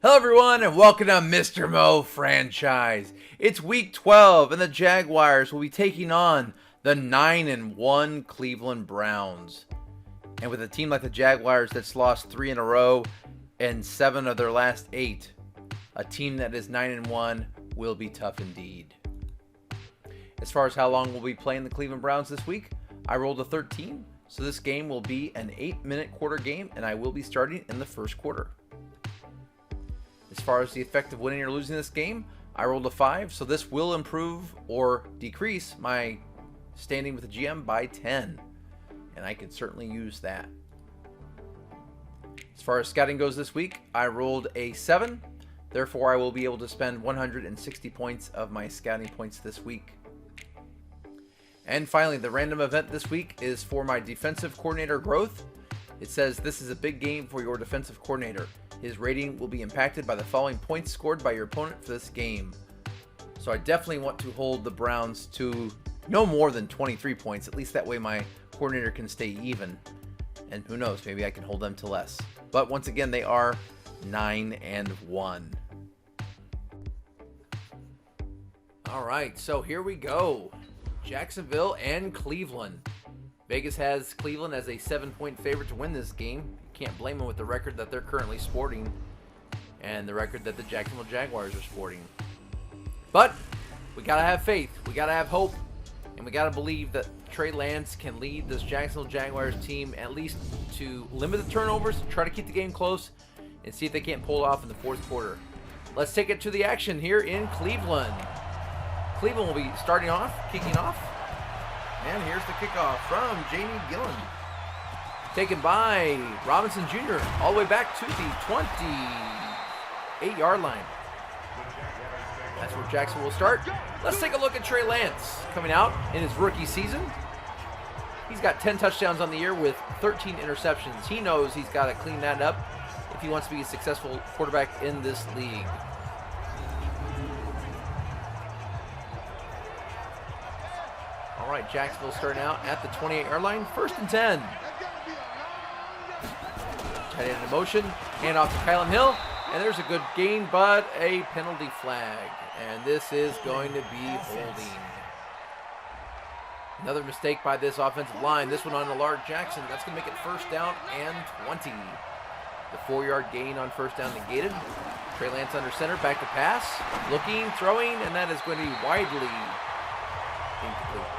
Hello everyone and welcome to Mr.MoFranchise. It's week 12 and the Jaguars will be taking on the 9-1 Cleveland Browns. And with a team like the Jaguars that's lost 3 in a row and 7 of their last 8, a team that is 9-1 will be tough indeed. As far as how long we'll be playing the Cleveland Browns this week, I rolled a 13, so this game will be an 8-minute quarter game and I will be starting in the first quarter. As far as the effect of winning or losing this game, I rolled a 5, so this will improve or decrease my standing with the GM by 10, and I could certainly use that. As far as scouting goes this week, I rolled a 7, therefore I will be able to spend 160 points of my scouting points this week. And finally, the random event this week is for my defensive coordinator growth. It says this is a big game for your defensive coordinator. His rating will be impacted by the following points scored by your opponent for this game. So I definitely want to hold the Browns to no more than 23 points. At least that way my coordinator can stay even. And who knows, maybe I can hold them to less. But once again, they are 9-1. All right, so here we go. Jacksonville and Cleveland. Vegas has Cleveland as a 7-point favorite to win this game. Can't blame them with the record that they're currently sporting and the record that the Jacksonville Jaguars are sporting. But we got to have faith. We got to have hope. And we got to believe that Trey Lance can lead this Jacksonville Jaguars team at least to limit the turnovers, try to keep the game close, and see if they can't pull it off in the fourth quarter. Let's take it to the action here in Cleveland. Cleveland will be starting off, kicking off. And here's the kickoff from Jamie Gillen. Taken by Robinson Jr. all the way back to the 28-yard line. That's where Jackson will start. Let's take a look at Trey Lance coming out in his rookie season. He's got 10 touchdowns on the year with 13 interceptions. He knows he's got to clean that up if he wants to be a successful quarterback in this league. All right, Jacksonville starting out at the 28-yard line, 1st and 10. Tight end in motion, hand off to Kylan Hill, and there's a good gain, but a penalty flag. And this is going to be holding. Another mistake by this offensive line. This one on Allard Jackson. That's going to make it 1st down and 20. The 4-yard gain on 1st down negated. Trey Lance under center, back to pass. Looking, throwing, and that is going to be widely incomplete.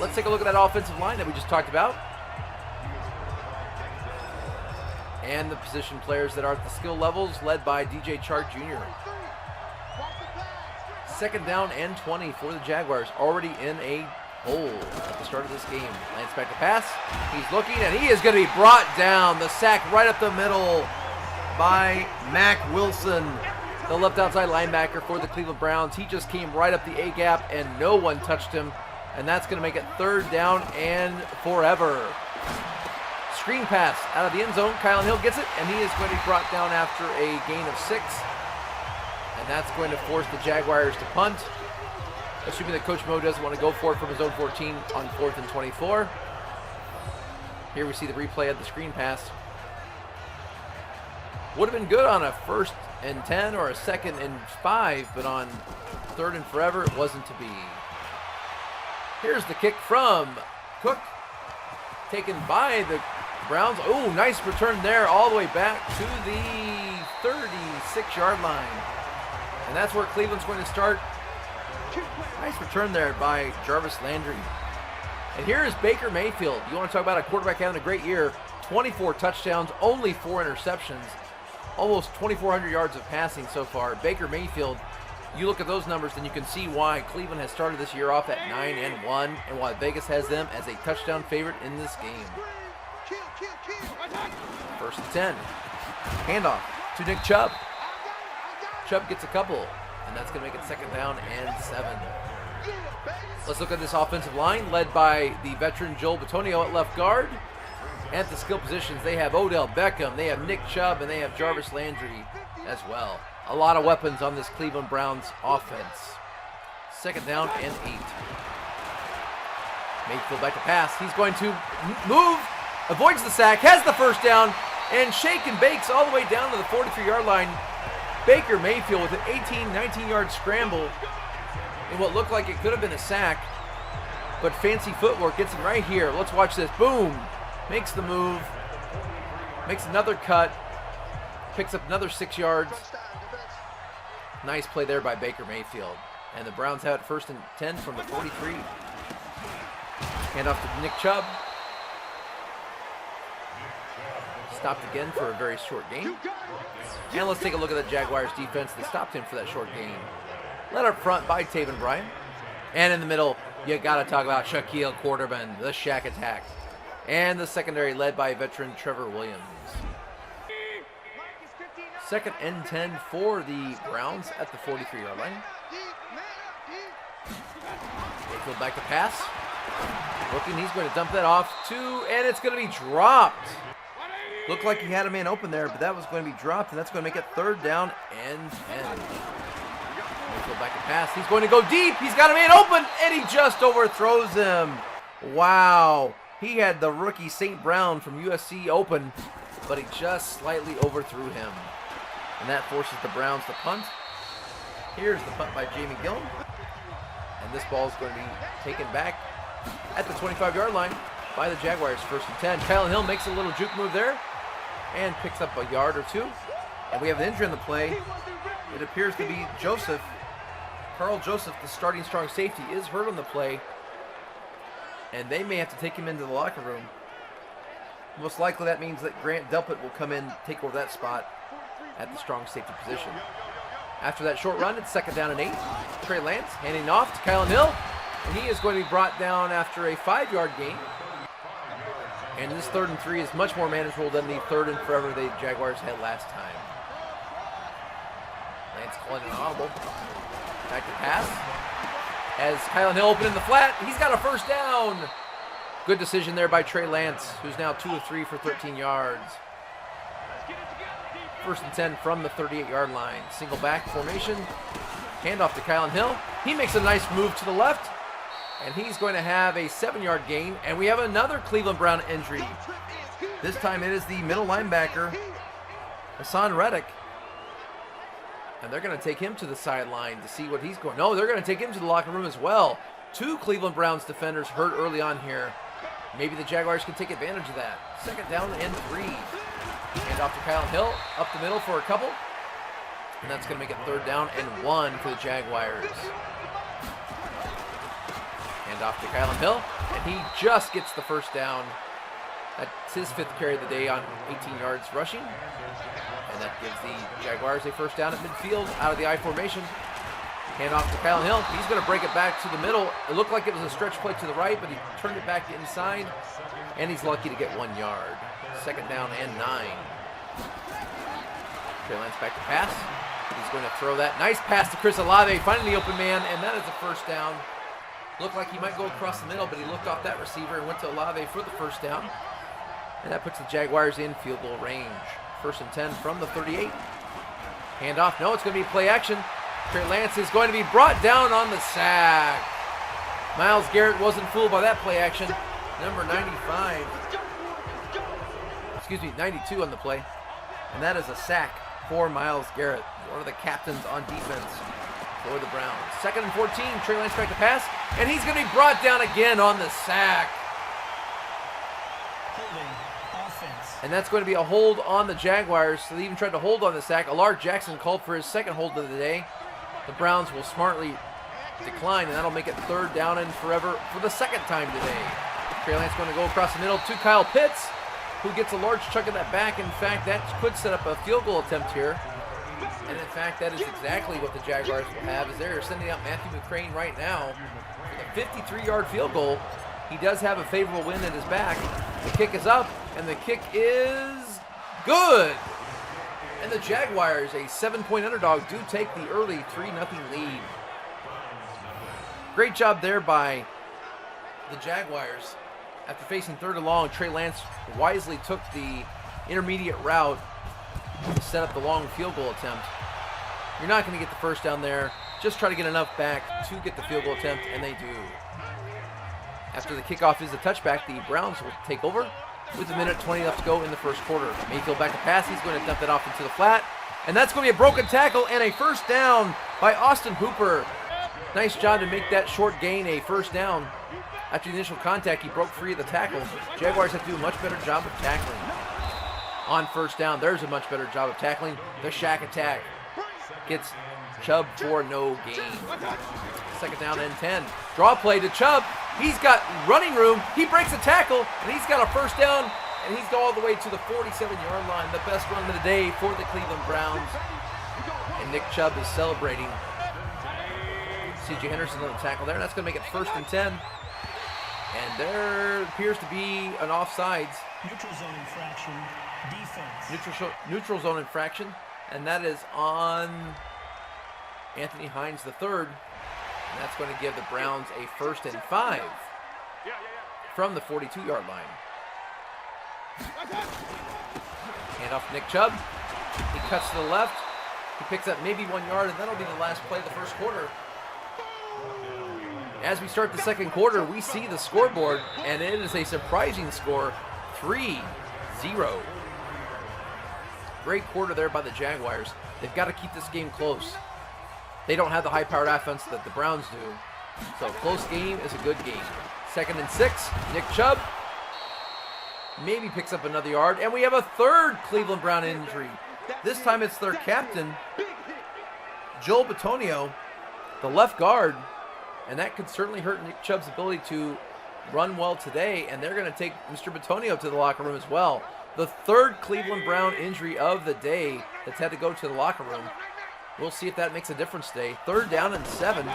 Let's take a look at that offensive line that we just talked about. And the position players that are at the skill levels, led by DJ Chark Jr. 2nd down and 20 for the Jaguars, already in a hole at the start of this game. Lance back to pass. He's looking, and he is going to be brought down. The sack right up the middle by Mack Wilson, the left outside linebacker for the Cleveland Browns. He just came right up the A-gap, and no one touched him. And that's going to make it 3rd down and forever. Screen pass out of the end zone. Kylan Hill gets it, and he is going to be brought down after a gain of 6. And that's going to force the Jaguars to punt, assuming that Coach Mo doesn't want to go for it from his own 14 on 4th and 24. Here we see the replay of the screen pass. Would have been good on a 1st and 10 or a 2nd and 5, but on 3rd and forever, it wasn't to be. Here's the kick from Cook, taken by the Browns. Oh, nice return there, all the way back to the 36-yard line. And that's where Cleveland's going to start. Nice return there by Jarvis Landry. And here is Baker Mayfield. You want to talk about a quarterback having a great year. 24 touchdowns, only 4 interceptions. Almost 2,400 yards of passing so far. Baker Mayfield, you look at those numbers, then you can see why Cleveland has started this year off at 9-1 and why Vegas has them as a touchdown favorite in this game. 1st and 10. Handoff to Nick Chubb. Chubb gets a couple, and that's going to make it 2nd down and 7. Let's look at this offensive line led by the veteran Joel Bitonio at left guard. At the skill positions, they have Odell Beckham, they have Nick Chubb, and they have Jarvis Landry as well. A lot of weapons on this Cleveland Browns offense. 2nd down and 8. Mayfield back to pass. He's going to move, avoids the sack, has the 1st down, and shake and bakes all the way down to the 43-yard line. Baker Mayfield with an 18, 19-yard scramble in what looked like it could have been a sack, but fancy footwork gets him right here. Let's watch this. Boom. Makes the move. Makes another cut. Picks up another 6 yards. Nice play there by Baker Mayfield. And the Browns have it 1st and 10 from the 43. Hand off to Nick Chubb. Stopped again for a very short gain. And let's take a look at the Jaguars defense that stopped him for that short gain. Led up front by Taven Bryan. And in the middle, you got to talk about Shaquille Quarterman, the Shaq attack. And the secondary led by veteran Trevor Williams. 2nd and 10 for the Browns at the 43-yard line. Mayfield back to pass. Looking, he's going to dump that off and it's going to be dropped. Looked like he had a man open there, but that was going to be dropped, and that's going to make it 3rd down and 10. Mayfield back to pass. He's going to go deep. He's got a man open, and he just overthrows him. Wow. He had the rookie St. Brown from USC open, but he just slightly overthrew him. And that forces the Browns to punt. Here's the punt by Jamie Gillen. And this ball is going to be taken back at the 25-yard line by the Jaguars, 1st and 10. Kylan Hill makes a little juke move there and picks up a yard or 2. And we have an injury in the play. It appears to be Joseph. Carl Joseph, the starting strong safety, is hurt on the play. And they may have to take him into the locker room. Most likely that means that Grant Delpit will come in, take over that spot at the strong safety position. After that short run, it's 2nd down and 8. Trey Lance handing off to Kylan Hill. And he is going to be brought down after a 5-yard gain. And this 3rd and 3 is much more manageable than the 3rd and forever the Jaguars had last time. Lance calling an audible. Back to pass. As Kylan Hill open in the flat, he's got a 1st down. Good decision there by Trey Lance, who's now 2 of 3 for 13 yards. 1st and 10 from the 38-yard line. Single back formation. Handoff to Kylan Hill. He makes a nice move to the left. And he's going to have a 7-yard gain. And we have another Cleveland Brown injury. This time it is the middle linebacker, Hassan Reddick. And they're going to take him to the sideline to see what he's going. No, they're going to take him to the locker room as well. 2 Cleveland Browns defenders hurt early on here. Maybe the Jaguars can take advantage of that. 2nd down and 3. Hand off to Kylan Hill, up the middle for a couple. And that's going to make it 3rd down and 1 for the Jaguars. Hand off to Kylan Hill, and he just gets the 1st down. That's his 5th carry of the day on 18 yards rushing. And that gives the Jaguars a 1st down at midfield out of the I formation. Hand off to Kylan Hill. He's going to break it back to the middle. It looked like it was a stretch play to the right, but he turned it back inside, and he's lucky to get 1 yard. 2nd down and 9. Trey Lance back to pass. He's going to throw that. Nice pass to Chris Olave, finding the open man, and that is a 1st down. Looked like he might go across the middle, but he looked off that receiver and went to Olave for the 1st down. And that puts the Jaguars in field goal range. 1st and 10 from the 38. Hand off. No, it's going to be play action. Trey Lance is going to be brought down on the sack. Myles Garrett wasn't fooled by that play action. Number 95. 92 on the play. And that is a sack for Myles Garrett, one of the captains on defense for the Browns. 2nd and 14, Trey Lance back to pass, and he's going to be brought down again on the sack. And that's going to be a hold on the Jaguars. So they even tried to hold on the sack. Alard Jackson called for his 2nd hold of the day. The Browns will smartly decline, and that'll make it 3rd down and forever for the 2nd time today. Trey Lance going to go across the middle to Kyle Pitts, who gets a large chunk of that back. In fact, that could set up a field goal attempt here. And in fact, that is exactly what the Jaguars will have, as they're sending out Matthew McCrane right now for the 53-yard field goal. He does have a favorable wind at his back. The kick is up, and the kick is good. And the Jaguars, a 7-point underdog, do take the early 3-0 lead. Great job there by the Jaguars. After facing 3rd and long, Trey Lance wisely took the intermediate route to set up the long field goal attempt. You're not going to get the 1st down there. Just try to get enough back to get the field goal attempt, and they do. After the kickoff is a touchback, the Browns will take over with 1:20 left to go in the first quarter. Mayfield back to pass. He's going to dump it off into the flat. And that's going to be a broken tackle and a first down by Austin Hooper. Nice job to make that short gain a first down. After the initial contact, he broke free of the tackle. Jaguars have to do a much better job of tackling. On first down, there's a much better job of tackling. The shack attack gets Chubb for no gain. Second down and 10. Draw play to Chubb. He's got running room. He breaks a tackle, and he's got a first down, and he's gone all the way to the 47-yard line. The best run of the day for the Cleveland Browns. And Nick Chubb is celebrating. C.J. Henderson on the tackle there. That's going to make it first and 10. And there appears to be an offsides. Neutral zone infraction, defense. Neutral zone infraction, and that is on Anthony Heinz III. And that's going to give the Browns a first and 5 from the 42-yard line. Hand off to Nick Chubb. He cuts to the left. He picks up maybe 1 yard, and that'll be the last play of the first quarter. As we start the second quarter, we see the scoreboard, and it is a surprising score, 3-0. Great quarter there by the Jaguars. They've got to keep this game close. They don't have the high-powered offense that the Browns do. So a close game is a good game. 2nd and 6, Nick Chubb maybe picks up another yard, and we have a third Cleveland Brown injury. This time it's their captain, Joel Bitonio, the left guard. And that could certainly hurt Nick Chubb's ability to run well today. And they're going to take Mr. Bitonio to the locker room as well. The third Cleveland Brown injury of the day that's had to go to the locker room. We'll see if that makes a difference today. 3rd down and 7.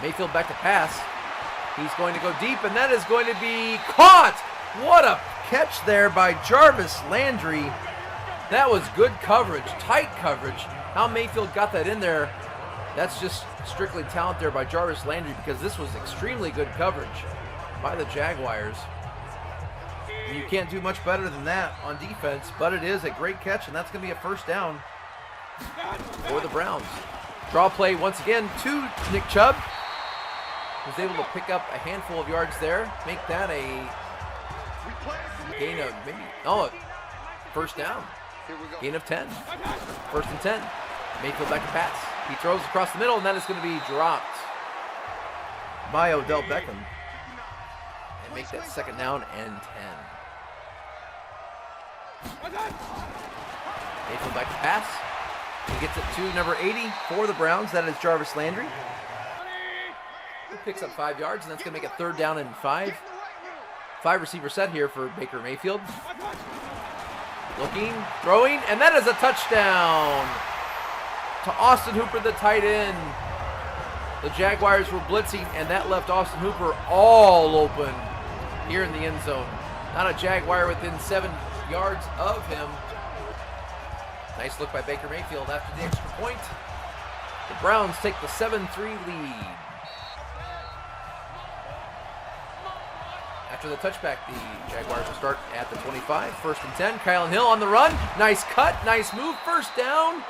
Mayfield back to pass. He's going to go deep, and that is going to be caught. What a catch there by Jarvis Landry. That was good coverage, tight coverage. How Mayfield got that in there, that's just strictly talent there by Jarvis Landry, because this was extremely good coverage by the Jaguars. And you can't do much better than that on defense, but it is a great catch, and that's going to be a first down for the Browns. Draw play once again to Nick Chubb, who's able to pick up a handful of yards there, make that a gain of first down. Gain of 10. 1st and 10. Mayfield back to pass. He throws across the middle, and that is going to be dropped by Odell Beckham. And make that 2nd down and 10. Mayfield back to pass. He gets it to number 80 for the Browns. That is Jarvis Landry. He picks up 5 yards, and that's going to make it 3rd down and 5. 5 receiver set here for Baker Mayfield. Looking, throwing, and that is a touchdown to Austin Hooper, the tight end. The Jaguars were blitzing, and that left Austin Hooper all open here in the end zone. Not a Jaguar within 7 yards of him. Nice look by Baker Mayfield after the extra point. The Browns take the 7-3 lead. After the touchback, the Jaguars will start at the 25. 1st and 10. Kylan Hill on the run. Nice cut, nice move. First down.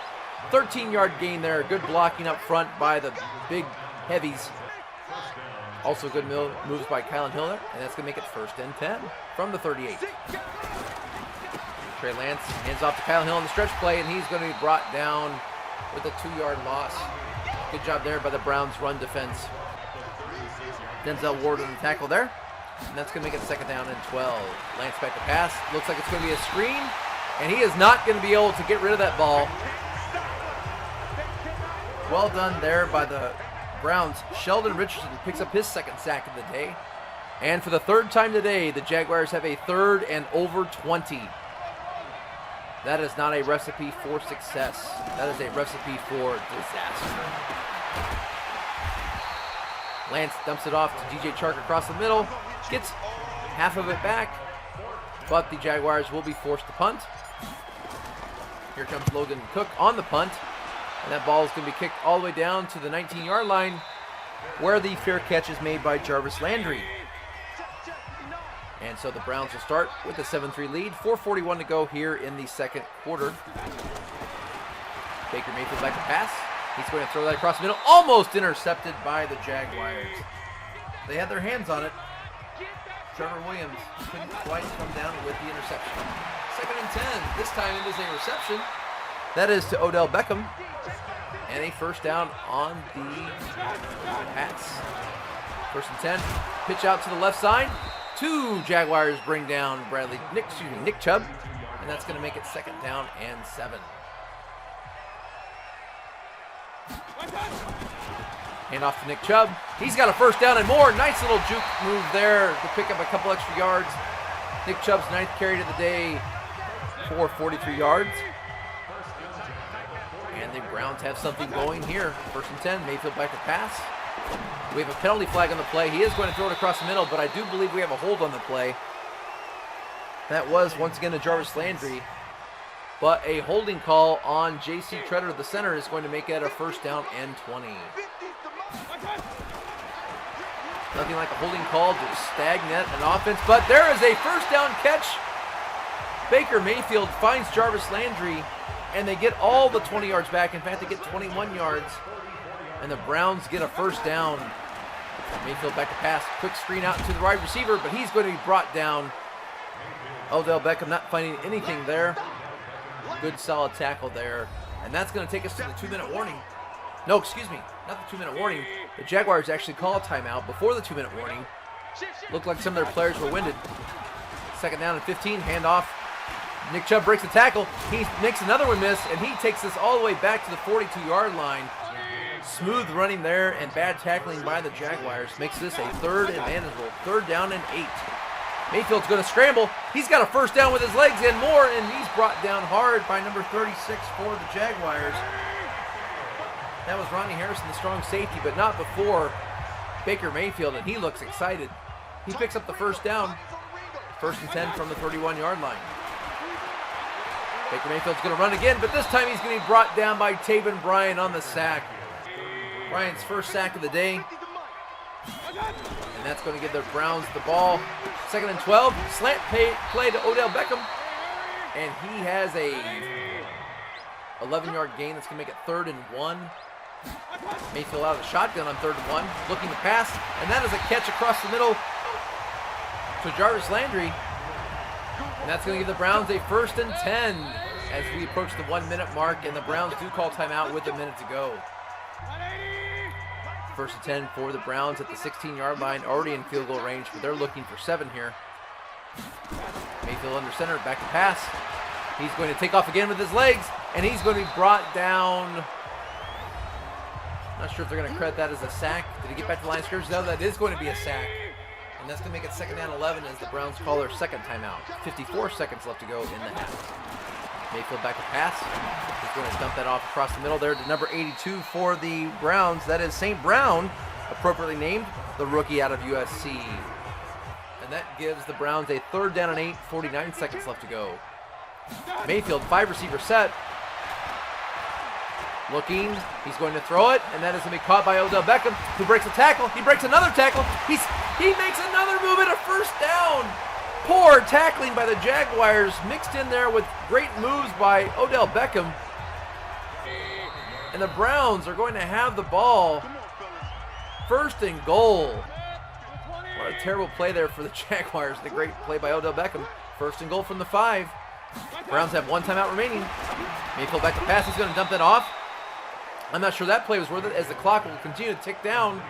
13-yard gain there. Good blocking up front by the big heavies. Also good moves by Kylan Hill there. And that's going to make it 1st and 10 from the 38. Trey Lance hands off to Kylan Hill on the stretch play, and he's going to be brought down with a 2-yard loss. Good job there by the Browns' run defense. Denzel Ward on the tackle there. And that's going to make it 2nd down and 12. Lance back to pass. Looks like it's going to be a screen. And he is not going to be able to get rid of that ball. Well done there by the Browns. Sheldon Richardson picks up his 2nd sack of the day. And for the 3rd time today, the Jaguars have a 3rd and over 20. That is not a recipe for success. That is a recipe for disaster. Lance dumps it off to DJ Chark across the middle. Gets half of it back, but the Jaguars will be forced to punt. Here comes Logan Cook on the punt, and that ball is going to be kicked all the way down to the 19-yard line, where the fair catch is made by Jarvis Landry. And so the Browns will start with a 7-3 lead. 4:41 to go here in the second quarter. Baker Mayfield back to pass. He's going to throw that across the middle. Almost intercepted by the Jaguars. They had their hands on it. Trevor Williams couldn't quite come down with the interception. 2nd and 10. This time it is a reception. That is to Odell Beckham. And a first down on the Pats. 1st and 10. Pitch out to the left side. 2 Jaguars bring down Nick Chubb. And that's going to make it 2nd down and 7. Hand off to Nick Chubb. He's got a first down and more. Nice little juke move there to pick up a couple extra yards. Nick Chubb's 9th carry of the day for 43 yards. And the Browns have something going here. 1st and 10. Mayfield back to pass. We have a penalty flag on the play. He is going to throw it across the middle, but I do believe we have a hold on the play. That was, once again, to Jarvis Landry. But a holding call on J.C. Treader, the center, is going to make it a first down and 20. Nothing like a holding call to stagnate an offense, but there is a first down catch. Baker Mayfield finds Jarvis Landry, and they get all the 20 yards back. In fact, they get 21 yards, and the Browns get a first down. Mayfield back to pass. Quick screen out to the wide receiver, but he's going to be brought down. Odell Beckham not finding anything there. Good solid tackle there. And that's going to take us to the 2-minute warning. No, excuse me, not the 2-minute warning. The Jaguars actually call a timeout before the 2-minute warning. Looked like some of their players were winded. 2nd down and 15, handoff. Nick Chubb breaks the tackle. He makes another one miss, and he takes this all the way back to the 42-yard line. Smooth running there and bad tackling by the Jaguars makes this a 3rd and manageable. 3rd down and 8. Mayfield's going to scramble. He's got a first down with his legs and more, and he's brought down hard by number 36 for the Jaguars. That was Ronnie Harrison, the strong safety, but not before Baker Mayfield, and he looks excited. He picks up the first down. 1st and 10 from the 31-yard line. Baker Mayfield's going to run again, but this time he's going to be brought down by Taven Bryan on the sack. Bryant's first sack of the day. And that's going to give the Browns the ball. 2nd and 12. Slant play to Odell Beckham. And he has a 11-yard gain. That's going to make it 3rd and 1. Mayfield out of the shotgun on 3rd and 1. Looking to pass. And that is a catch across the middle to Jarvis Landry. And that's going to give the Browns a 1st and 10 as we approach the 1-minute mark. And the Browns do call timeout with a minute to go. 1st and 10 for the Browns at the 16-yard line, already in field goal range, but they're looking for 7 here. Mayfield under center, back to pass. He's going to take off again with his legs, and he's going to be brought down. Not sure if they're going to credit that as a sack. Did he get back to the line of scrimmage? No, that is going to be a sack. And that's going to make it 2nd down 11 as the Browns call their 2nd timeout. 54 seconds left to go in the half. Mayfield back to pass. He's going to dump that off across the middle there to number 82 for the Browns. That is St. Brown, appropriately named, the rookie out of USC. And that gives the Browns a 3rd down and 8, 49 seconds left to go. Mayfield, 5-receiver set. Looking, he's going to throw it, and that is going to be caught by Odell Beckham, who breaks a tackle. He breaks another tackle. He makes another move at a first down. Poor tackling by the Jaguars, mixed in there with great moves by Odell Beckham. And the Browns are going to have the ball. 1st and goal. What a terrible play there for the Jaguars. The great play by Odell Beckham. 1st and goal from the 5. Browns have 1 timeout remaining. Mayfield back to pass. He's going to dump that off. I'm not sure that play was worth it as the clock will continue to tick down.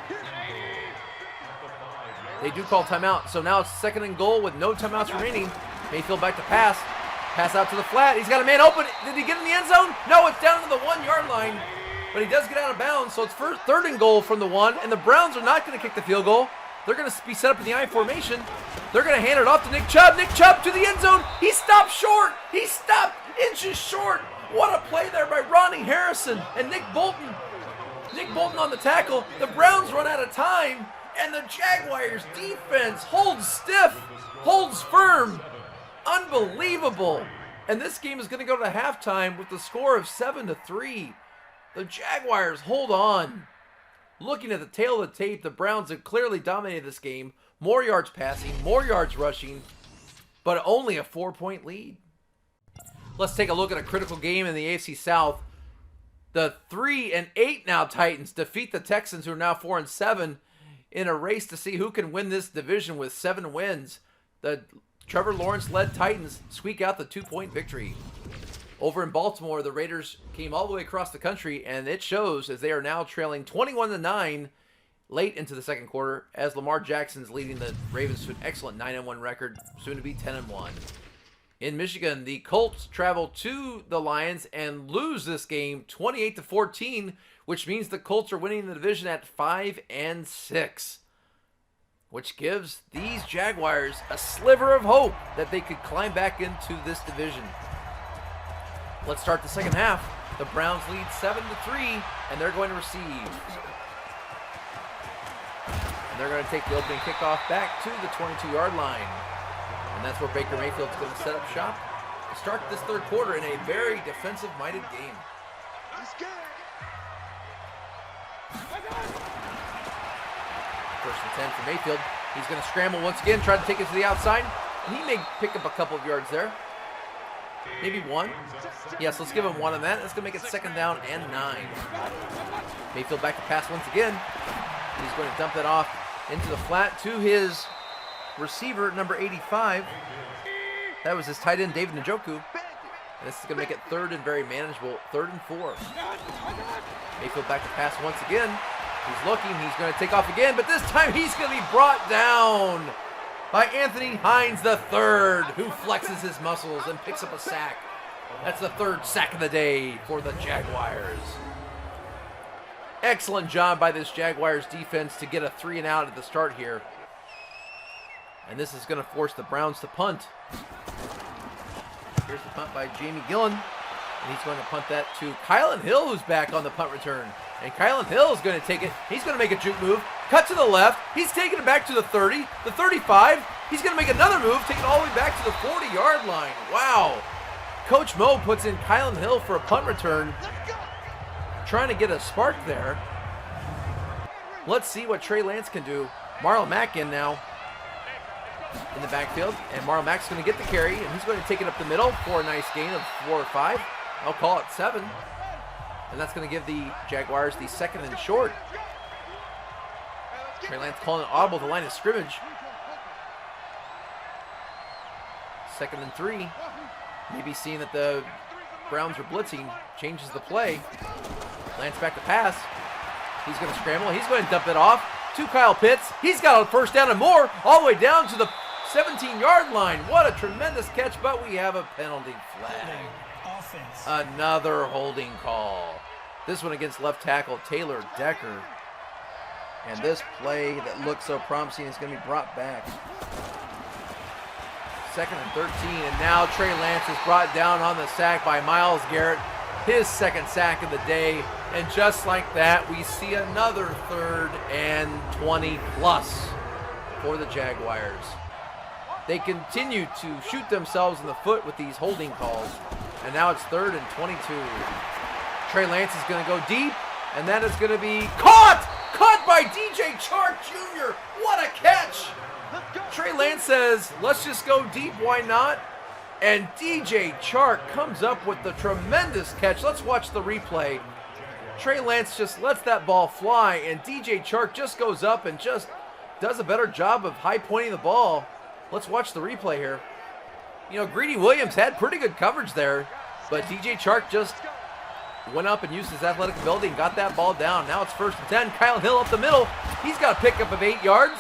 They do call timeout, so now it's 2nd and goal with no timeouts remaining. Mayfield back to pass. Pass out to the flat. He's got a man open. Did he get in the end zone? No, it's down to the 1-yard line. But he does get out of bounds, so it's 3rd and goal from the 1. And the Browns are not going to kick the field goal. They're going to be set up in the I formation. They're going to hand it off to Nick Chubb. Nick Chubb to the end zone. He stopped short. He stopped inches short. What a play there by Ronnie Harrison and Nick Bolton. Nick Bolton on the tackle. The Browns run out of time. And the Jaguars defense holds stiff, holds firm. Unbelievable. And this game is going to go to halftime with the score of 7-3. The Jaguars hold on. Looking at the tail of the tape, the Browns have clearly dominated this game. More yards passing, more yards rushing, but only a 4-point lead. Let's take a look at a critical game in the AFC South. The 3-8 now Titans defeat the Texans, who are now 4-7. in a race to see who can win this division with 7 wins. The Trevor Lawrence-led Titans squeak out the 2-point victory. Over in Baltimore, the Raiders came all the way across the country, and it shows as they are now trailing 21-9 late into the second quarter, as Lamar Jackson's leading the Ravens to an excellent 9-1 record, soon to be 10-1. In Michigan, the Colts travel to the Lions and lose this game 28-14, which means the Colts are winning the division at 5-6, which gives these Jaguars a sliver of hope that they could climb back into this division. Let's start the second half. The Browns lead 7-3, and they're going to receive. And they're going to take the opening kickoff back to the 22-yard line. And that's where Baker Mayfield's going to set up shop to start this third quarter in a very defensive-minded game. First and 10 for Mayfield. He's going to scramble once again, try to take it to the outside. And he may pick up a couple of yards there. Maybe 1. Yes, let's give him 1 on that. That's going to make it second down and 9. Mayfield back to pass once again. He's going to dump it off into the flat to his receiver, number 85. That was his tight end, David Njoku. And this is going to make it third and very manageable, 3rd and 4. Mayfield back to pass once again. He's looking. He's going to take off again, but this time he's going to be brought down by Anthony Heinz III, who flexes his muscles and picks up a sack. That's the 3rd sack of the day for the Jaguars. Excellent job by this Jaguars defense to get a 3-and-out at the start here. And this is going to force the Browns to punt. Here's the punt by Jamie Gillen. And he's going to punt that to Kylan Hill, who's back on the punt return. And Kylan Hill is going to take it. He's going to make a juke move. Cut to the left. He's taking it back to the 30, the 35. He's going to make another move, take it all the way back to the 40-yard line. Wow. Coach Mo puts in Kylan Hill for a punt return, trying to get a spark there. Let's see what Trey Lance can do. Marlon Mack in now in the backfield, and Marlon Mack's going to get the carry, and he's going to take it up the middle for a nice gain of 4 or 5. I'll call it 7. And that's going to give the Jaguars the 2nd and short. Trey Lance calling it audible at the line of scrimmage. 2nd and 3. Maybe seeing that the Browns are blitzing, changes the play. Lance back to pass. He's going to scramble. He's going to dump it off to Kyle Pitts. He's got a first down and more, all the way down to the 17-yard line. What a tremendous catch, but we have a penalty flag. Another holding call. This one against left tackle Taylor Decker. And this play that looked so promising is going to be brought back. 2nd and 13, and now Trey Lance is brought down on the sack by Myles Garrett. His 2nd sack of the day. And just like that, we see another 3rd and 20 plus for the Jaguars. They continue to shoot themselves in the foot with these holding calls. And now it's 3rd and 22. Trey Lance is going to go deep, and that is going to be caught! Caught by DJ Chark Jr. What a catch! Trey Lance says, let's just go deep, why not? And DJ Chark comes up with the tremendous catch. Let's watch the replay. Trey Lance just lets that ball fly, and DJ Chark just goes up and just does a better job of high pointing the ball. Let's watch the replay here. You know, Greedy Williams had pretty good coverage there, but DJ Chark just went up and used his athletic ability and got that ball down. Now it's 1st and 10. Kyle Hill up the middle. He's got a pickup of 8 yards,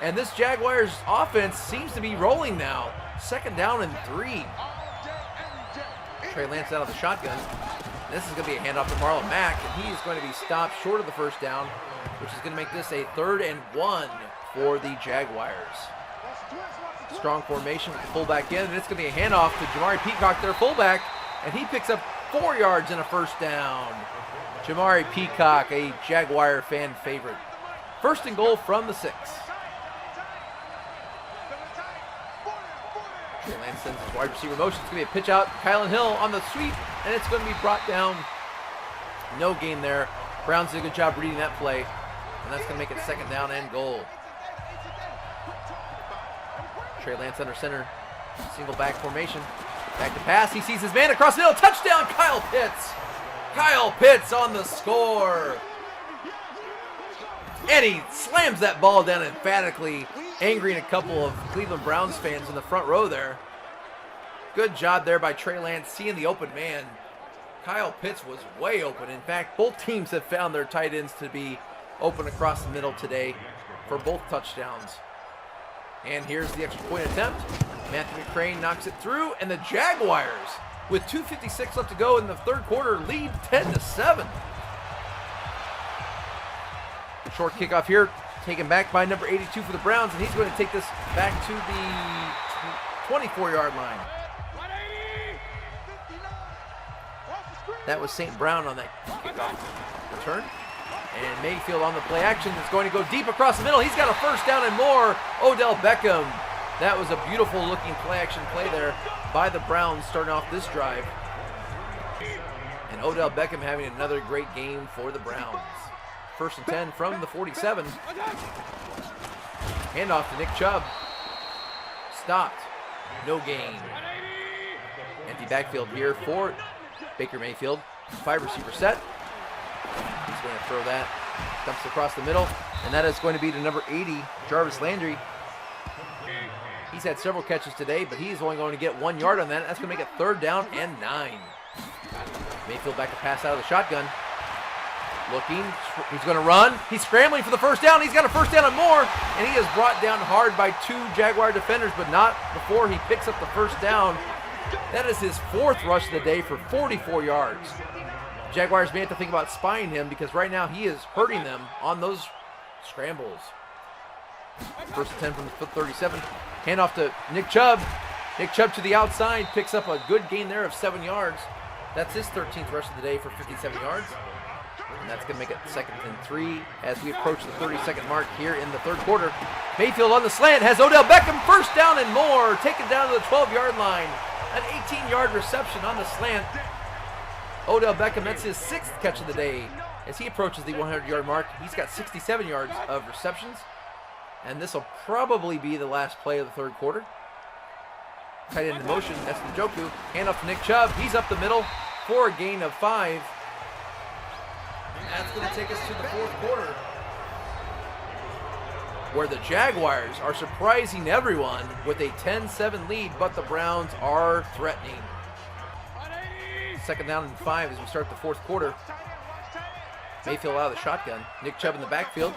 and this Jaguars offense seems to be rolling now. 2nd down and 3. Trey Lance out of the shotgun. This is going to be a handoff to Marlon Mack, and he is going to be stopped short of the 1st down, which is going to make this a 3rd and 1 for the Jaguars. Strong formation with the fullback in, and it's going to be a handoff to Jamari Peacock, their fullback, and he picks up 4 yards and a 1st down. Jamari Peacock, a Jaguar fan favorite. 1st and goal from the 6. Trey Lance sends his wide receiver motion. It's going to be a pitch out. Kylan Hill on the sweep, and it's going to be brought down. No gain there. Browns did a good job reading that play, and that's going to make it 2nd down and goal. Trey Lance under center. Single back formation. Back to pass. He sees his man across the middle. Touchdown, Kyle Pitts. Kyle Pitts on the score. And he slams that ball down emphatically, angering a couple of Cleveland Browns fans in the front row there. Good job there by Trey Lance, seeing the open man. Kyle Pitts was way open. In fact, both teams have found their tight ends to be open across the middle today for both touchdowns. And here's the extra point attempt. Matthew McCrane knocks it through, and the Jaguars, with 2:56 left to go in the third quarter, lead 10-7. Short kickoff here, taken back by number 82 for the Browns, and he's going to take this back to the 24-yard line. That was St. Brown on that kickoff return. And Mayfield on the play action is going to go deep across the middle. He's got a first down and more. Odell Beckham. That was a beautiful looking play action play there by the Browns starting off this drive. And Odell Beckham having another great game for the Browns. First and 10 from the 47. Handoff to Nick Chubb. Stopped. No gain. Empty backfield here for Baker Mayfield. 5 receiver set. He's going to throw that. Dumps across the middle. And that is going to be to number 80, Jarvis Landry. He's had several catches today, but he's only going to get 1 yard on that. That's going to make it 3rd down and 9. Mayfield back to pass out of the shotgun. Looking. He's going to run. He's scrambling for the first down. He's got a first down and more. And he is brought down hard by 2 Jaguar defenders, but not before he picks up the first down. That is his 4th rush of the day for 44 yards. Jaguars may have to think about spying him because right now he is hurting them on those scrambles. First and 10 from the 37. Handoff to Nick Chubb. Nick Chubb to the outside. Picks up a good gain there of 7 yards. That's his 13th rush of the day for 57 yards. And that's going to make it 2nd and 3 as we approach the 30-second mark here in the third quarter. Mayfield on the slant has Odell Beckham. First down and more. Taken down to the 12-yard line. An 18-yard reception on the slant. Odell Beckham, that's his 6th catch of the day. As he approaches the 100-yard mark, he's got 67 yards of receptions. And this will probably be the last play of the third quarter. Tight end in motion, that's Njoku. Handoff to Nick Chubb. He's up the middle for a gain of 5. And that's going to take us to the fourth quarter, where the Jaguars are surprising everyone with a 10-7 lead, but the Browns are threatening. 2nd down and 5 as we start the fourth quarter. Mayfield out of the shotgun. Nick Chubb in the backfield.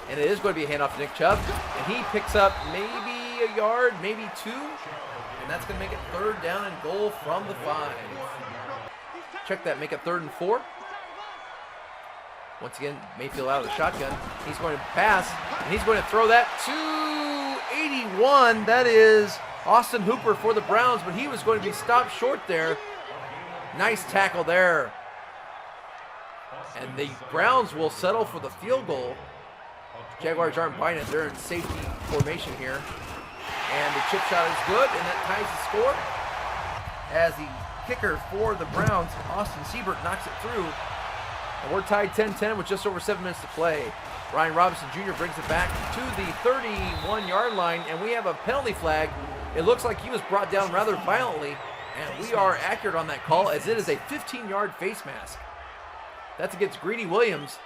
And it is going to be a handoff to Nick Chubb. And he picks up maybe a yard, maybe 2. And that's going to make it 3rd down and goal from the 5. Check that, make it 3rd and 4. Once again, Mayfield out of the shotgun. He's going to pass, and he's going to throw that to 81. That is Austin Hooper for the Browns, but he was going to be stopped short there. Nice tackle there. And the Browns will settle for the field goal. Jaguars aren't buying it. They're in safety formation here. And the chip shot is good, and that ties the score. As the kicker for the Browns, Austin Siebert, knocks it through. And we're tied 10-10 with just over 7 minutes to play. Ryan Robinson Jr. brings it back to the 31-yard line, and we have a penalty flag. It looks like he was brought down rather violently, and we are accurate on that call as it is a 15-yard face mask. That's against Greedy Williams,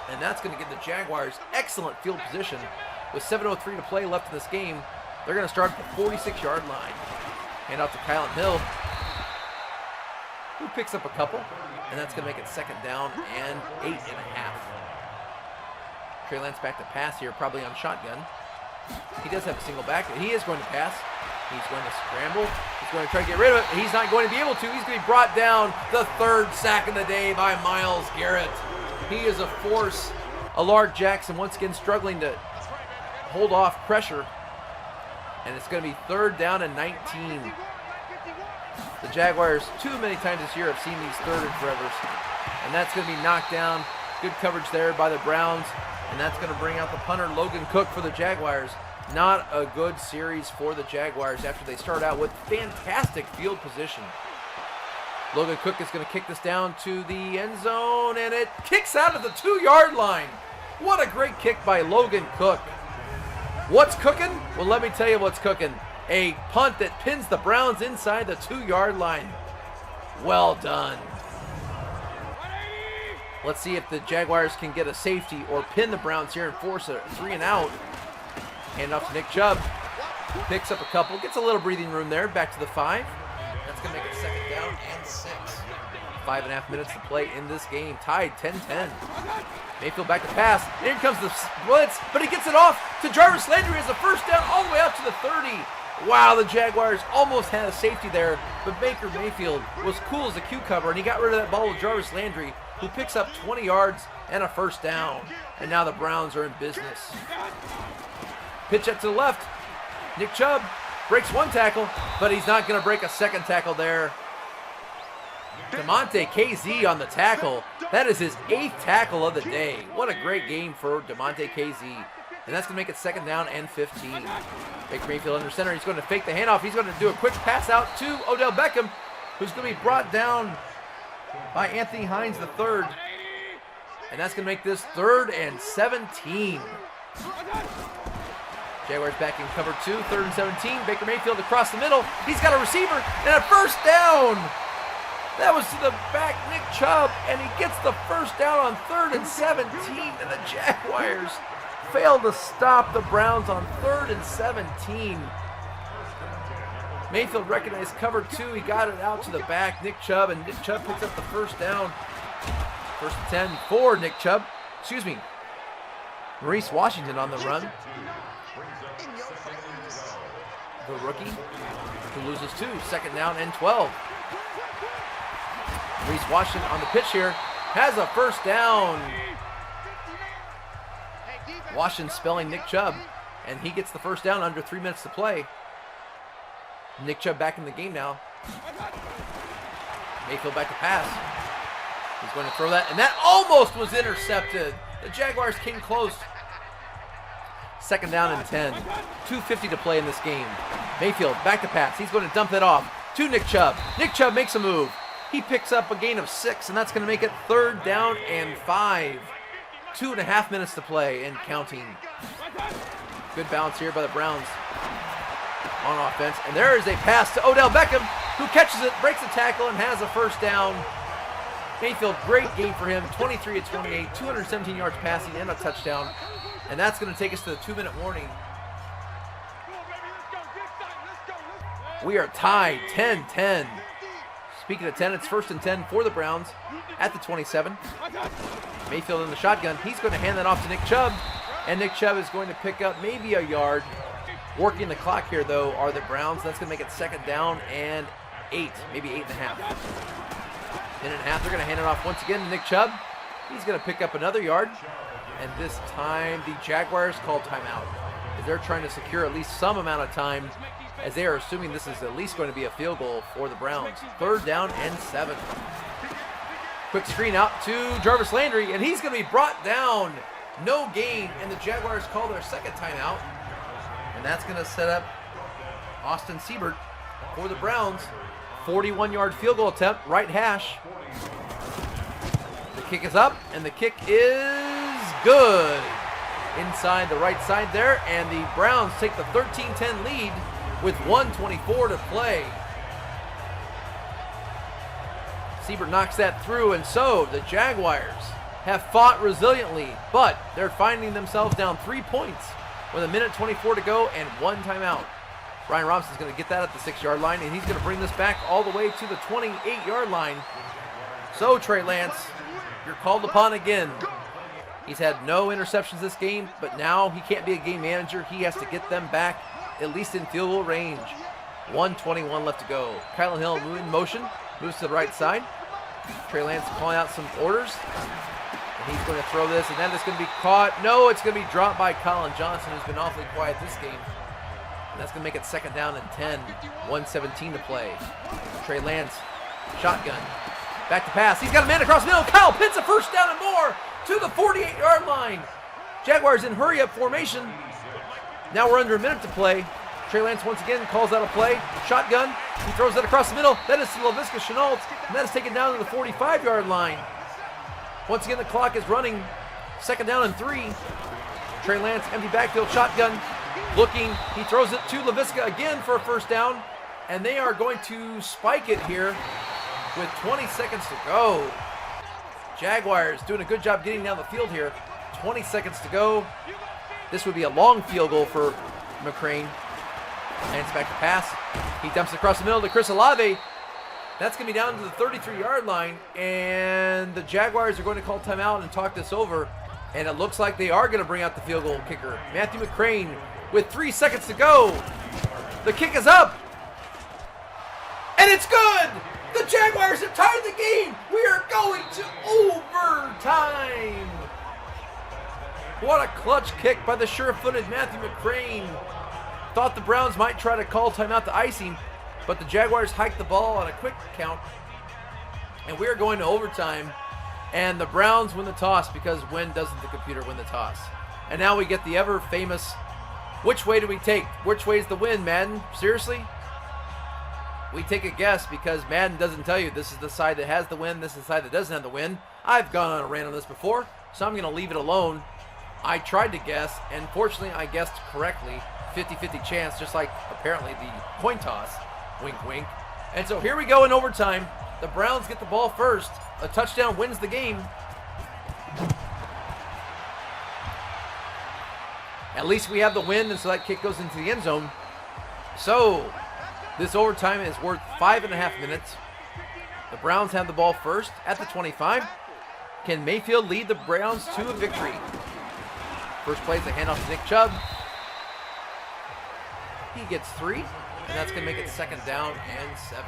and that's going to give the Jaguars excellent field position. With 7:03 to play left in this game, they're going to start at the 46-yard line. Hand out to Kylan Hill, who picks up a couple, and that's going to make it 2nd down and 8.5. Trey Lance back to pass here, probably on shotgun. He does have a single back. He is going to pass. He's going to scramble. He's going to try to get rid of it. He's not going to be able to. He's going to be brought down. The 3rd sack of the day by Myles Garrett. He is a force. Alard Jackson once again struggling to hold off pressure. And it's going to be 3rd down and 19. The Jaguars, too many times this year, have seen these 3rd and forevers. And that's going to be knocked down. Good coverage there by the Browns. And that's going to bring out the punter, Logan Cook, for the Jaguars. Not a good series for the Jaguars after they start out with fantastic field position. Logan Cook is going to kick this down to the end zone, and it kicks out of the 2-yard line. What a great kick by Logan Cook. What's cooking? Well, let me tell you what's cooking. A punt that pins the Browns inside the 2-yard line. Well done. Let's see if the Jaguars can get a safety or pin the Browns here and force a 3 and out. Hand off to Nick Chubb. Picks up a couple, gets a little breathing room there, back to the 5. That's going to make it 2nd down and 6. 5.5 minutes to play in this game, tied 10-10. Mayfield back to pass, and here comes the blitz, but he gets it off to Jarvis Landry as a 1st down all the way out to the 30. Wow, the Jaguars almost had a safety there, but Baker Mayfield was cool as a cucumber, and he got rid of that ball with Jarvis Landry, who picks up 20 yards and a 1st down. And now the Browns are in business. Pitch up to the left. Nick Chubb breaks 1 tackle, but he's not going to break a 2nd tackle there. DeMonte KZ on the tackle. That is his 8th tackle of the day. What a great game for DeMonte KZ. And that's going to make it 2nd down and 15. Baker Mayfield under center. He's going to fake the handoff. He's going to do a quick pass out to Odell Beckham, who's going to be brought down by Anthony Heinz III. And that's going to make this 3rd and 17. Jaguars back in cover 2, 3rd and 17. Baker Mayfield across the middle. He's got a receiver and a 1st down. That was to the back, Nick Chubb, and he gets the 1st down on 3rd and 17. And the Jaguars fail to stop the Browns on 3rd and 17. Mayfield recognized cover 2. He got it out to the back, Nick Chubb, and Nick Chubb picks up the 1st down. 1st and 10 for Nick Chubb. Excuse me. Maurice Washington on the run. The rookie who loses 2. 2nd down and 12. Maurice Washington on the pitch here has a 1st down. Washington spelling Nick Chubb, and he gets the 1st down under 3 minutes to play. Nick Chubb back in the game now. Mayfield back to pass. He's going to throw that, and that almost was intercepted. The Jaguars came close. 2nd down and 10. 2:50 to play in this game. Mayfield back to pass. He's going to dump that off to Nick Chubb. Nick Chubb makes a move. He picks up a gain of 6, and that's going to make it 3rd down and 5. 2.5 minutes to play and counting. Good bounce here by the Browns on offense. And there is a pass to Odell Beckham, who catches it, breaks the tackle, and has a 1st down. Mayfield, great game for him. 23 of 28, 217 yards passing and a touchdown. And that's going to take us to the 2-minute warning. We are tied 10-10. Speaking of 10, it's 1st and 10 for the Browns at the 27. Mayfield in the shotgun. He's going to hand that off to Nick Chubb. And Nick Chubb is going to pick up maybe a yard. Working the clock here, though, are the Browns. That's going to make it 2nd down and 8, maybe 8.5. 10.5. They're going to hand it off once again to Nick Chubb. He's going to pick up another yard. And this time, the Jaguars call timeout, as they're trying to secure at least some amount of time, as they are assuming this is at least going to be a field goal for the Browns. 3rd down and 7. Quick screen out to Jarvis Landry, and he's going to be brought down. No gain, and the Jaguars call their 2nd timeout. And that's going to set up Austin Siebert for the Browns. 41-yard field goal attempt, right hash. The kick is up, and the kick is good. Inside the right side there, and the Browns take the 13-10 lead with 1:24 to play. Siebert knocks that through, and so the Jaguars have fought resiliently, but they're finding themselves down 3 points with 1:24 to go and 1 timeout. Brian Robinson's going to get that at the 6-yard line, and he's going to bring this back all the way to the 28-yard line. So, Trey Lance, you're called upon again. He's had no interceptions this game, but now he can't be a game manager. He has to get them back at least in field goal range. 1:21 left to go. Kylan Hill in motion, moves to the right side. Trey Lance calling out some orders. And he's going to throw this, and then it's going to be caught. No, it's going to be dropped by Colin Johnson, who's been awfully quiet this game. And that's going to make it 2nd down and 10. 1:17 to play. Trey Lance, shotgun. Back to pass. He's got a man across the middle. Kyle Pitts, a 1st down and more to the 48-yard line. Jaguars in hurry-up formation. Now we're under a minute to play. Trey Lance once again calls out a play. Shotgun. He throws that across the middle. That is to Laviska Shenault, and that is taken down to the 45-yard line. Once again, the clock is running. 2nd down and 3. Trey Lance, empty backfield, shotgun. Looking. He throws it to Laviska again for a 1st down, and they are going to spike it here with 20 seconds to go. Jaguars doing a good job getting down the field here. 20 seconds to go. This would be a long field goal for McCrane. Hands back to pass. He dumps it across the middle to Chris Olave. That's going to be down to the 33-yard line, and the Jaguars are going to call timeout and talk this over, and it looks like they are going to bring out the field goal kicker. Matthew McCrane with 3 seconds to go. The kick is up, and it's good! The Jaguars have tied the game! We are going to overtime! What a clutch kick by the sure-footed Matthew McCrane. Thought the Browns might try to call timeout to icing, but the Jaguars hiked the ball on a quick count, and we are going to overtime, and the Browns win the toss because when doesn't the computer win the toss? And now we get the ever-famous, which way do we take? Which way is the win, Madden? Seriously? We take a guess because Madden doesn't tell you this is the side that has the win, this is the side that doesn't have the win. I've gone on a rant on this before, so I'm going to leave it alone. I tried to guess, and fortunately I guessed correctly. 50-50 chance, just like apparently the coin toss. Wink, wink. And so here we go in overtime. The Browns get the ball first. A touchdown wins the game. At least we have the win, and so that kick goes into the end zone. So this overtime is worth 5.5 minutes. The Browns have the ball first at the 25. Can Mayfield lead the Browns to a victory? First play is a handoff to Nick Chubb. He gets 3, and that's going to make it 2nd down and 7.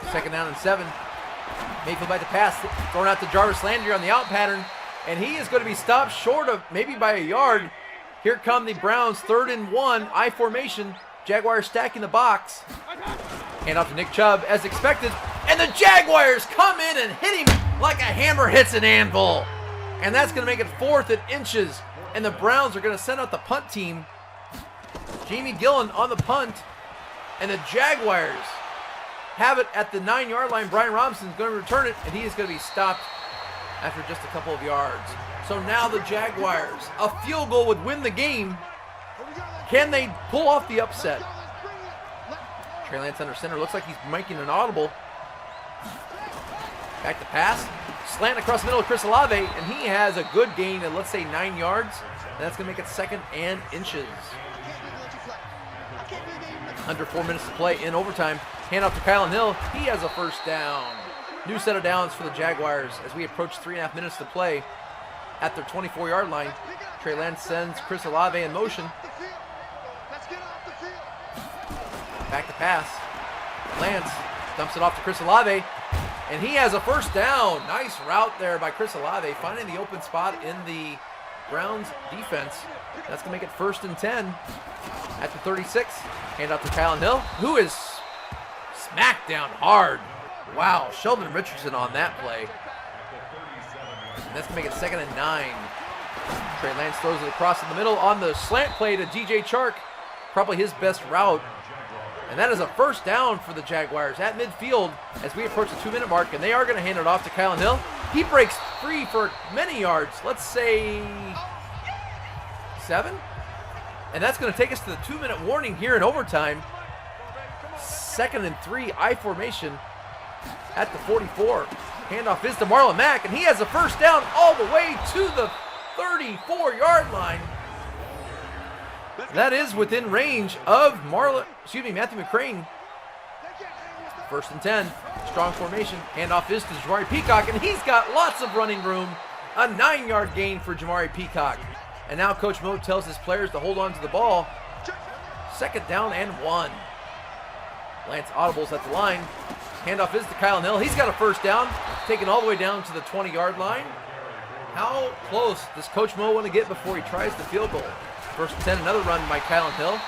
Second down and 7. Mayfield by the pass, throwing out to Jarvis Landry on the out pattern, and he is going to be stopped short of maybe by a yard. Here come the Browns, 3rd and 1, I formation. Jaguars stacking the box. Hand off to Nick Chubb as expected, and the Jaguars come in and hit him like a hammer hits an anvil. And that's going to make it 4th and inches. And the Browns are going to send out the punt team. Jamie Gillen on the punt. And the Jaguars have it at the 9-yard line. Brian Robinson is going to return it, and he is going to be stopped after just a couple of yards. So now the Jaguars, a field goal would win the game. Can they pull off the upset? Trey Lance under center. Looks like he's making an audible. Back to pass. Slant across the middle of Chris Olave, and he has a good gain of, let's say, 9 yards. And that's going to make it 2nd and inches. Under 4 minutes to play in overtime. Hand off to Kylan Hill. He has a first down. New set of downs for the Jaguars as we approach 3.5 minutes to play at their 24-yard line. Trey Lance sends Chris Olave in motion. Back to pass. Lance dumps it off to Chris Olave. And he has a first down. Nice route there by Chris Olave, finding the open spot in the Browns defense. That's going to make it 1st and 10 at the 36. Hand off to Kylan Hill, who is smacked down hard. Wow, Sheldon Richardson on that play. And that's going to make it 2nd and 9. Trey Lance throws it across in the middle on the slant play to DJ Chark. Probably his best route. And that is a first down for the Jaguars at midfield as we approach the 2-minute mark, and they are going to hand it off to Kylan Hill. He breaks free for many yards, let's say 7. And that's going to take us to the 2-minute warning here in overtime. 2nd and 3, I formation at the 44. Handoff is to Marlon Mack, and he has a first down all the way to the 34-yard line. That is within range of Matthew McCrane. 1st and 10, strong formation. Handoff is to Jamari Peacock, and he's got lots of running room. A 9-yard gain for Jamari Peacock. And now Coach Mo tells his players to hold on to the ball. 2nd down and 1. Lance audibles at the line. Handoff is to Kylan Hill. He's got a first down, taken all the way down to the 20-yard line. How close does Coach Mo want to get before he tries the field goal? 1st and 10, another run by Kylan Hill.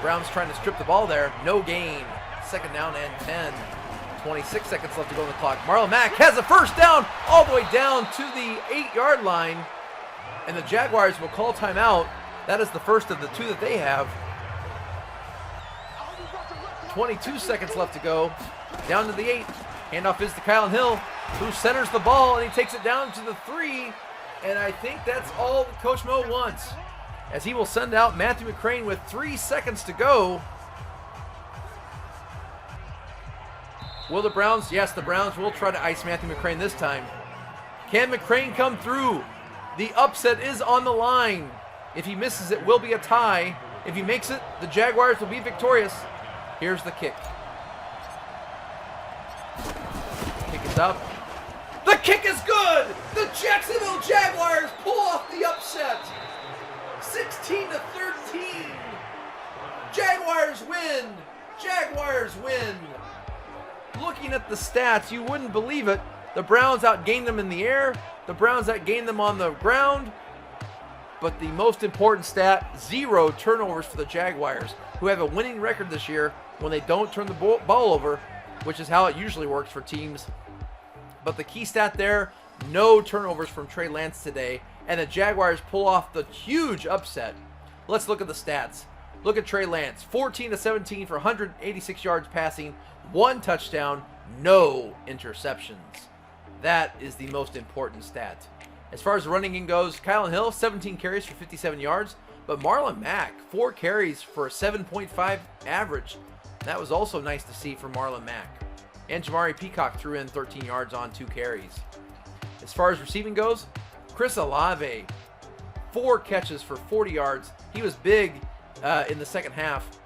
Browns trying to strip the ball there. No gain. 2nd down and 10. 26 seconds left to go on the clock. Marlon Mack has a first down all the way down to the 8-yard line. And the Jaguars will call timeout. That is the first of the 2 that they have. 22 seconds left to go. Down to the 8. Handoff is to Kylan Hill, who centers the ball, and he takes it down to the 3. And I think that's all that Coach Mo wants, as he will send out Matthew McCrane with 3 seconds to go. Will the Browns? Yes, the Browns will try to ice Matthew McCrane this time. Can McCrane come through? The upset is on the line. If he misses, it will be a tie. If he makes it, the Jaguars will be victorious. Here's the kick. Kick is up. The kick is good! The Jacksonville Jaguars pull off the upset. 16-13. Jaguars win. Jaguars win. Looking at the stats, you wouldn't believe it. The Browns outgained them in the air. The Browns outgained them on the ground. But the most important stat, 0 turnovers for the Jaguars, who have a winning record this year when they don't turn the ball over, which is how it usually works for teams. But the key stat there, no turnovers from Trey Lance today, and the Jaguars pull off the huge upset. Let's look at the stats. Look at Trey Lance, 14-17 for 186 yards passing, 1 touchdown, no interceptions. That is the most important stat. As far as the running game goes, Kylan Hill, 17 carries for 57 yards, but Marlon Mack, 4 carries for a 7.5 average. That was also nice to see for Marlon Mack. And Jamari Peacock threw in 13 yards on 2 carries. As far as receiving goes, Chris Olave, 4 catches for 40 yards. He was big in the second half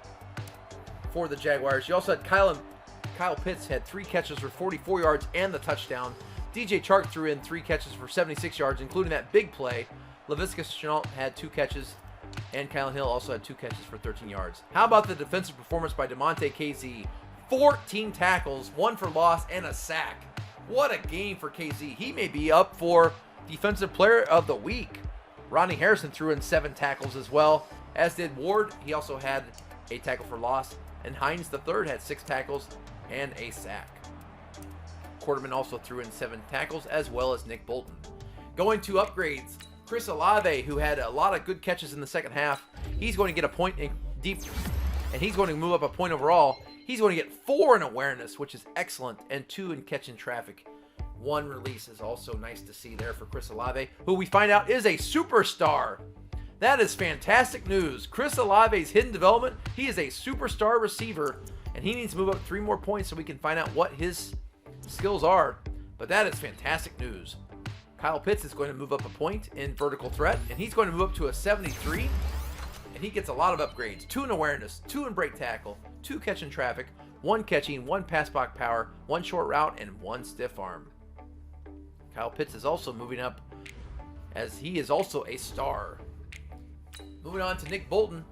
for the Jaguars. You also had Kyle Pitts had 3 catches for 44 yards and the touchdown. DJ Chark threw in 3 catches for 76 yards, including that big play. Laviska Shenault had 2 catches, and Kylan Hill also had 2 catches for 13 yards. How about the defensive performance by DeMonte KZ? 14 tackles, 1 for loss, and a sack. What a game for KZ. He may be up for Defensive Player of the Week. Ronnie Harrison threw in 7 tackles as well, as did Ward. He also had a tackle for loss, and Heinz III had 6 tackles and a sack. Quarterman also threw in 7 tackles, as well as Nick Bolton. Going to upgrades, Chris Olave, who had a lot of good catches in the second half, he's going to get a point in deep, and he's going to move up a point overall. He's going to get 4 in awareness, which is excellent, and 2 in catching traffic. 1 release is also nice to see there for Chris Olave, who we find out is a superstar. That is fantastic news. Chris Olave's hidden development, he is a superstar receiver, and he needs to move up 3 more points so we can find out what his skills are. But that is fantastic news. Kyle Pitts is going to move up a point in vertical threat, and he's going to move up to a 73, and he gets a lot of upgrades. 2 in awareness, 2 in break tackle, 2 catching traffic, 1 catching, 1 pass block power, 1 short route, and 1 stiff arm. Kyle Pitts is also moving up, as he is also a star. Moving on to Nick Bolton.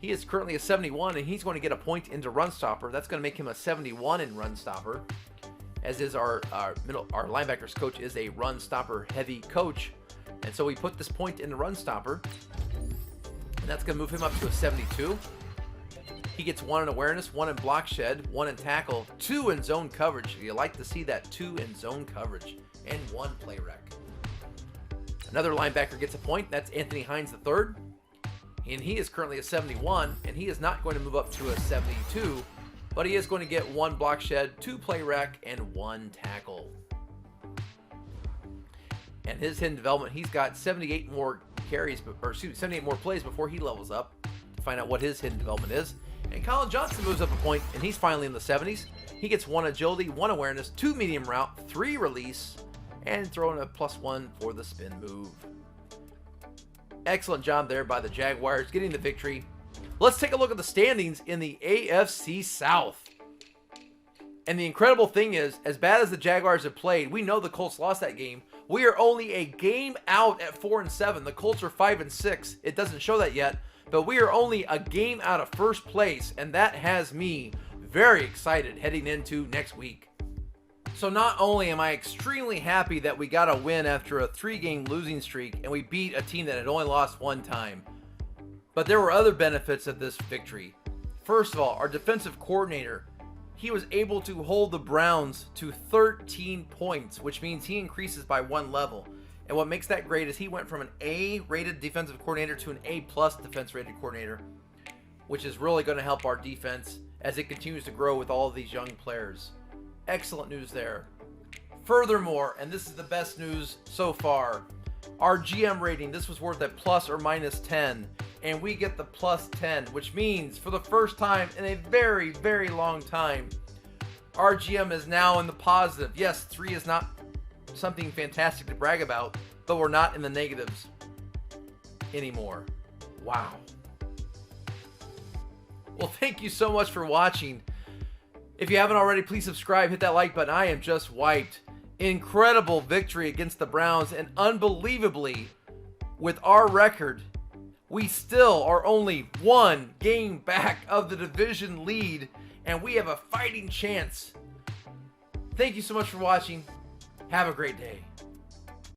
He is currently a 71, and he's going to get a point into run stopper. That's going to make him a 71 in run stopper, as is our linebackers coach is a run stopper heavy coach. And so we put this point in the run stopper, and that's going to move him up to a 72. He gets 1 in awareness, 1 in block shed, 1 in tackle, 2 in zone coverage. You like to see that, 2 in zone coverage, and 1 play rec. Another linebacker gets a point. That's Anthony Heinz III. And he is currently a 71, and he is not going to move up to a 72, but he is going to get 1 block shed, 2 play rec, and 1 tackle. And his hidden development, he's got 78 more carries, 78 more plays before he levels up to find out what his hidden development is. And Colin Johnson moves up a point, and he's finally in the 70s. He gets 1 agility, 1 awareness, 2 medium route, 3 release, and throwing a +1 for the spin move. Excellent job there by the Jaguars getting the victory. Let's take a look at the standings in the AFC South. And the incredible thing is, as bad as the Jaguars have played, we know the Colts lost that game. We are only a game out at 4-7. The Colts are 5-6. It doesn't show that yet, but we are only a game out of first place, and that has me very excited heading into next week. So not only am I extremely happy that we got a win after a 3-game losing streak and we beat a team that had only lost 1 time, but there were other benefits of this victory. First of all, our defensive coordinator, he was able to hold the Browns to 13 points, which means he increases by 1 level. And what makes that great is he went from an A-rated defensive coordinator to an A-plus defense-rated coordinator, which is really going to help our defense as it continues to grow with all of these young players. Excellent news there. Furthermore, and this is the best news so far, our GM rating, this was worth a plus or minus 10, and we get the plus 10, which means for the first time in a very, very long time, Our GM is now in the positive. Yes, 3 is not something fantastic to brag about, but we're not in the negatives anymore. Wow. Well, thank you so much for watching. If you haven't already, please subscribe, hit that like button. I am just wiped. Incredible victory against the Browns, and unbelievably, with our record, we still are only 1 game back of the division lead, and we have a fighting chance. Thank you so much for watching. Have a great day.